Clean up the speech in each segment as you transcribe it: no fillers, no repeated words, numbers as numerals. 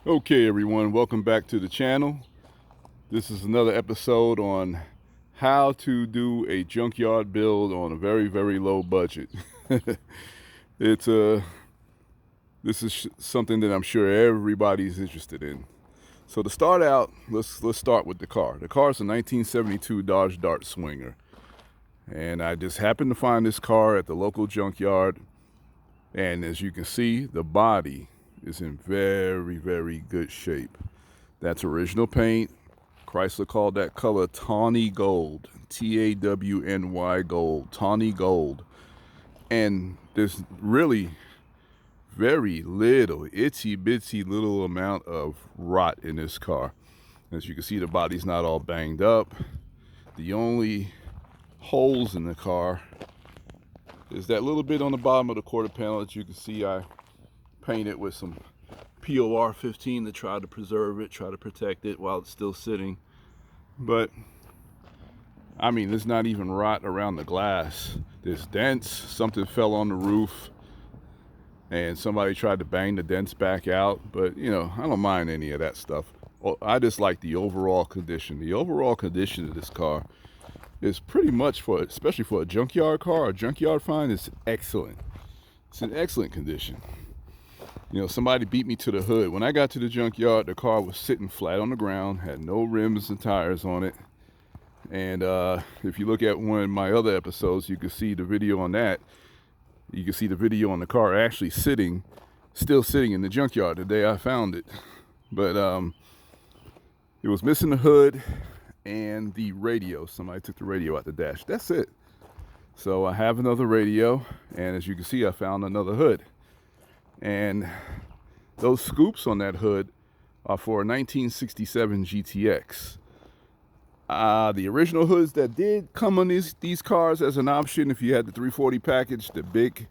Okay, everyone, welcome back to the channel. This is another episode on how to do a junkyard build on a very, very low budget. it's This is something that I'm sure everybody's interested in. So to start out, let's start with the car. The car is a 1972 Dodge Dart Swinger, and I just happened to find this car at the local junkyard. And as you can see, the body is in very, very good shape. That's original paint. Chrysler called that color tawny gold, Tawny gold, tawny gold. And there's really very little, itsy bitsy little amount of rot in this car. As you can see, the body's not all banged up. The only holes in the car is that little bit on the bottom of the quarter panel that you can see I painted with some POR 15 to try to preserve it, try to protect it while it's still sitting. But I mean, there's not even rot around the glass. There's dents. Something fell on the roof and somebody tried to bang the dents back out. But you know, I don't mind any of that stuff. I just like the overall condition. The overall condition of this car is pretty much, for especially for a junkyard car, a junkyard find, is excellent. It's in excellent condition. You know, somebody beat me to the hood. When I got to the junkyard, the car was sitting flat on the ground, had no rims and tires on it. And if you look at one of my other episodes, you can see the video on that. You can see the video on the car actually still sitting in the junkyard the day I found it. But it was missing the hood and the radio. Somebody took the radio out the dash. That's it. So I have another radio, and as you can see, I found another hood. And those scoops on that hood are for a 1967 GTX. The original hoods that did come on these cars as an option, if you had the 340 package, the big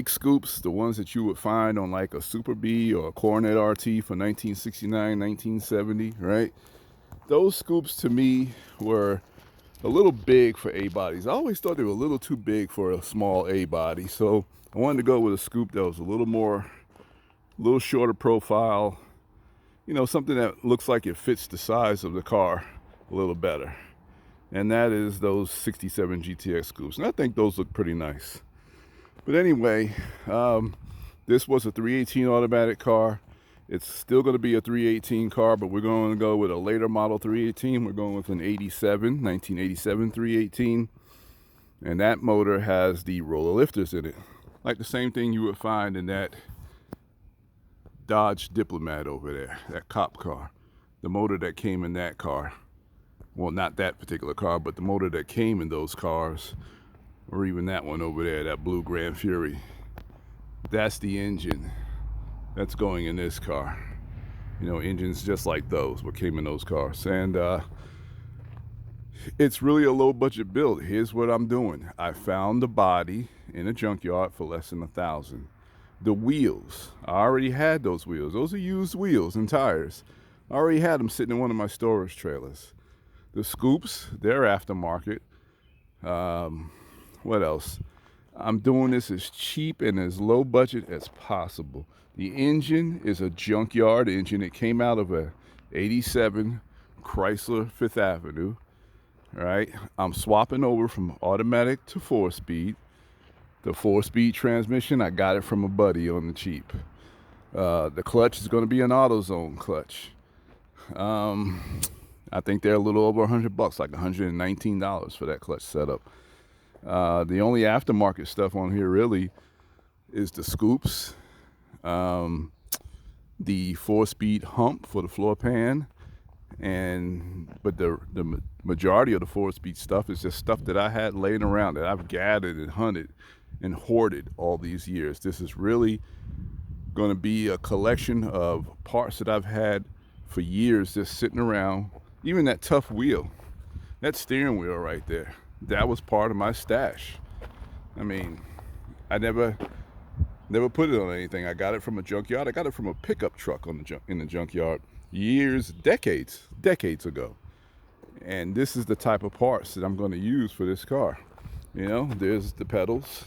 scoops, the ones that you would find on like a Super B or a Coronet RT for 1969, 1970, right? Those scoops to me were a little big for A bodies. I always thought they were a little too big for a small A body, so I wanted to go with a scoop that was a little shorter profile, you know, something that looks like it fits the size of the car a little better. And that is those 67 GTX scoops. And I think those look pretty nice. But anyway, this was a 318 automatic car. It's still going to be a 318 car, but we're going to go with a later model 318. We're going with an 1987 318. And that motor has the roller lifters in it, like the same thing you would find in that Dodge Diplomat over there, that cop car. The motor that came in that car, well, not that particular car, but the motor that came in those cars, or even that one over there, that blue Grand Fury. That's the engine that's going in this car. You know, engines just like those, what came in those cars. And it's really a low budget build. Here's what I'm doing. I found the body in a junkyard for less than $1,000. The wheels, I already had those wheels. Those are used wheels and tires. I already had them sitting in one of my storage trailers. The scoops, they're aftermarket. What else? I'm doing this as cheap and as low budget as possible. The engine is a junkyard engine. It came out of a 87 Chrysler 5th Avenue. All right, I'm swapping over from automatic to 4-speed. The 4-speed transmission, I got it from a buddy on the cheap. The clutch is going to be an AutoZone clutch. I think they're a little over $100, like $119 for that clutch setup. The only aftermarket stuff on here really is the scoops, the 4-speed hump for the floor pan, but the majority of the 4-speed stuff is just stuff that I had laying around that I've gathered and hunted and hoarded all these years. This is really going to be a collection of parts that I've had for years just sitting around. Even that tough wheel, that steering wheel right there, that was part of my stash. I mean, I never put it on anything. I got it from a junkyard. I got it from a pickup truck in the junkyard decades ago. And this is the type of parts that I'm going to use for this car. You know, there's the pedals,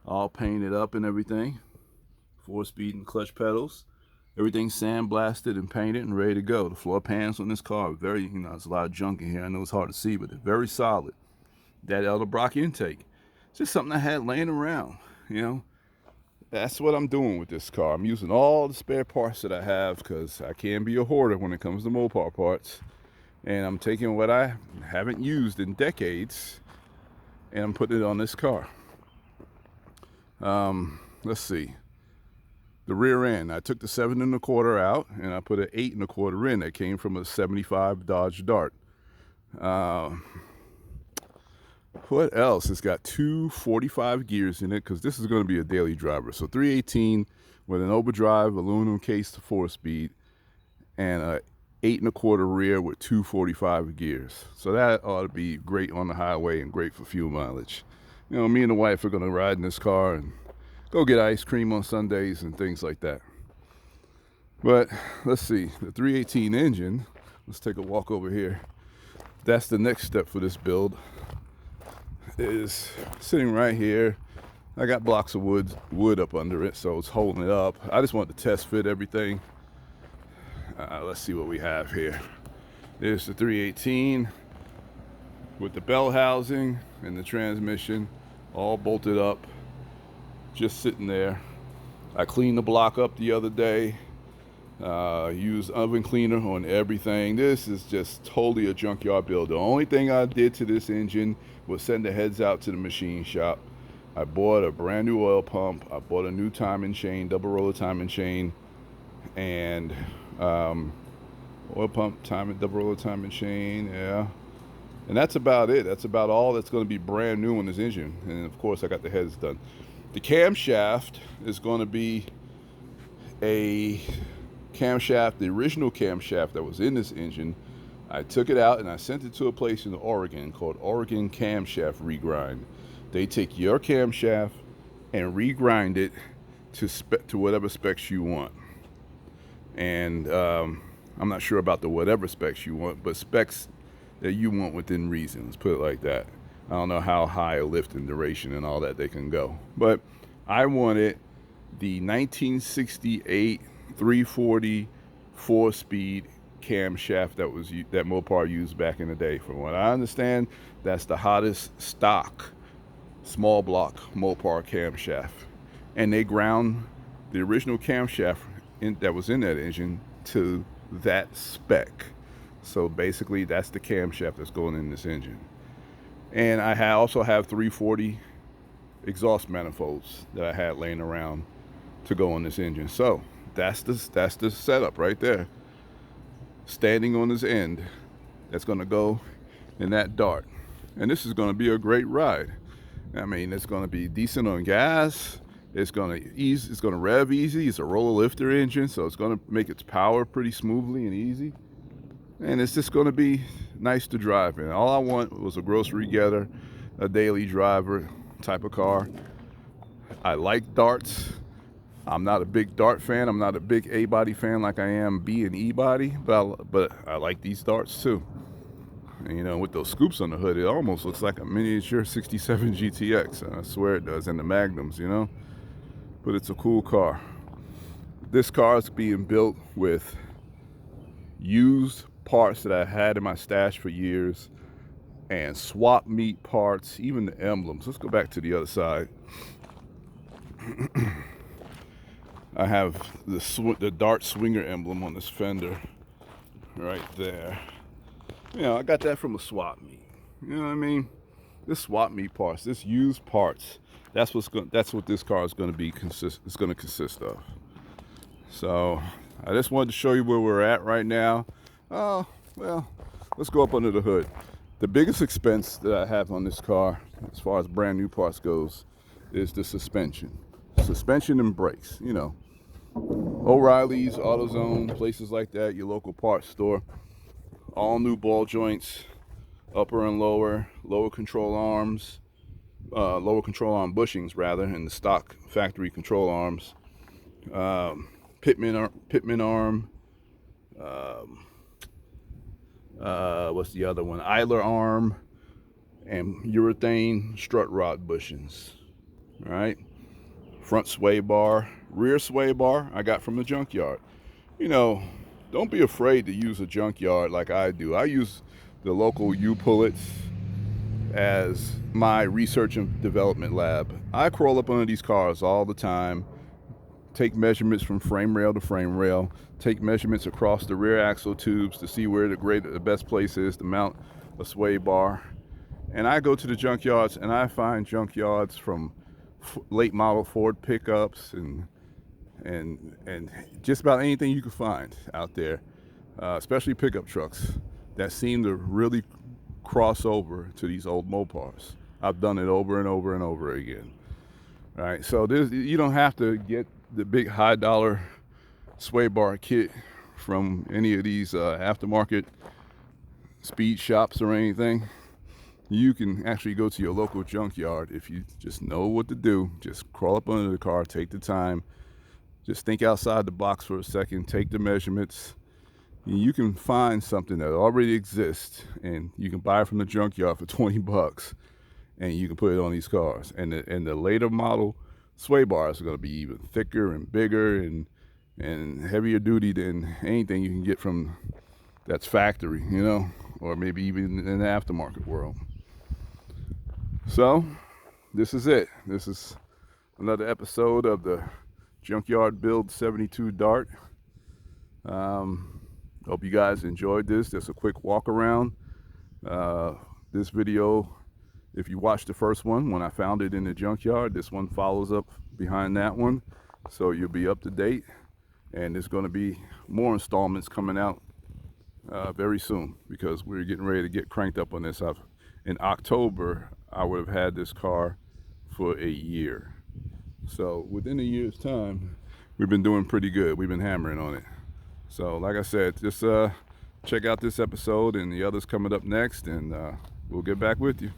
all painted up and everything. 4-speed and clutch pedals. Everything's sandblasted and painted and ready to go. The floor pans on this car are very, there's a lot of junk in here. I know it's hard to see, but they're very solid. That Edelbrock intake, it's just something I had laying around, That's what I'm doing with this car. I'm using all the spare parts that I have because I can be a hoarder when it comes to Mopar parts. And I'm taking what I haven't used in decades and I'm putting it on this car. Let's see. The rear end, I took the 7 1/4 out and I put an 8 1/4 in that came from a 75 Dodge Dart. What else? It's got 2 45 gears in it because this is going to be a daily driver. So 318 with an overdrive aluminum case to 4-speed and a 8 1/4 rear with 2 45 gears. So that ought to be great on the highway and great for fuel mileage. Me and the wife are going to ride in this car and go get ice cream on Sundays and things like that. But let's see, the 318 engine, let's take a walk over here. That's the next step for this build. Is sitting right here. I got blocks of wood up under it, so it's holding it up. I just wanted to test fit everything. Let's see what we have here. There's the 318 with the bell housing and the transmission all bolted up, just sitting there. I cleaned the block up the other day. Used oven cleaner on everything. This is just totally a junkyard build. The only thing I did to this engine was send the heads out to the machine shop. I bought a brand new oil pump. I bought a new timing chain, double roller timing chain, and oil pump, double roller timing chain, yeah. And that's about it. That's about all that's going to be brand new on this engine. And of course, I got the heads done. The camshaft is going to be a camshaft, the original camshaft that was in this engine. I took it out and I sent it to a place in Oregon called Oregon Camshaft Regrind. They take your camshaft and regrind it to whatever specs you want. And I'm not sure about the whatever specs you want, but specs that you want within reason. Let's put it like that. I don't know how high a lift and duration and all that they can go, but I wanted the 1968 340 4-speed camshaft that Mopar used back in the day. From what I understand, that's the hottest stock small block Mopar camshaft, and they ground the original camshaft that was in that engine to that spec. So basically, that's the camshaft that's going in this engine. And I also have 340 exhaust manifolds that I had laying around to go on this engine. So that's the setup right there, standing on this end that's going to go in that Dart. And this is going to be a great ride. I mean, it's going to be decent on gas. It's going to rev easy. It's a roller lifter engine, so it's going to make its power pretty smoothly and easy. And it's just going to be nice to drive in. All I want was a grocery getter, a daily driver type of car. I like darts. I'm not a big Dart fan. I'm not a big A-body fan like I am B and E-body, but I like these darts too. And, with those scoops on the hood, it almost looks like a miniature 67 GTX. I swear it does, and the Magnums, But it's a cool car. This car is being built with used parts that I had in my stash for years and swap meet parts, even the emblems. Let's go back to the other side. I have the Dart Swinger emblem on this fender right there. I got that from a swap meet. You know what I mean? This swap meet parts, this used parts, that's what this car is going to consist of. So I just wanted to show you where we're at right now. Oh, well, let's go up under the hood. The biggest expense that I have on this car, as far as brand new parts goes, is the suspension. Suspension and brakes, O'Reilly's, AutoZone, places like that, your local parts store. All new ball joints, upper and lower control arms, lower control arm bushings rather, and the stock factory control arms. Pitman arm. What's the other one? Idler arm, and urethane strut rod bushings. All right. Front sway bar, rear sway bar I got from the junkyard. you know, don't be afraid to use a junkyard like I do. I use the local U-Pullets as my research and development lab. I crawl up under these cars all the time, take measurements from frame rail to frame rail, take measurements across the rear axle tubes to see where the best place is to mount a sway bar. And I go to the junkyards and I find junkyards from late model Ford pickups and just about anything you can find out there, especially pickup trucks that seem to really cross over to these old Mopars. I've done it over and over and over again. All right, so you don't have to get the big high dollar sway bar kit from any of these aftermarket speed shops or anything. You can actually go to your local junkyard if you just know what to do. Just crawl up under the car, take the time, just think outside the box for a second, take the measurements. You can find something that already exists and you can buy it from the junkyard for 20 bucks and you can put it on these cars. And the later model sway bars are going to be even thicker and bigger and heavier duty than anything you can get from that's factory, you know, or maybe even in the aftermarket world. So this is it. This is another episode of the Junkyard Build 72 Dart. Hope you guys enjoyed this. Just a quick walk around. This video, if you watched the first one when I found it in the junkyard, this one follows up behind that one, so you'll be up to date. And there's going to be more installments coming out very soon because we're getting ready to get cranked up on this. In October, I would have had this car for a year. So within a year's time, we've been doing pretty good. We've been hammering on it. So like I said, just check out this episode and the others coming up next, and we'll get back with you.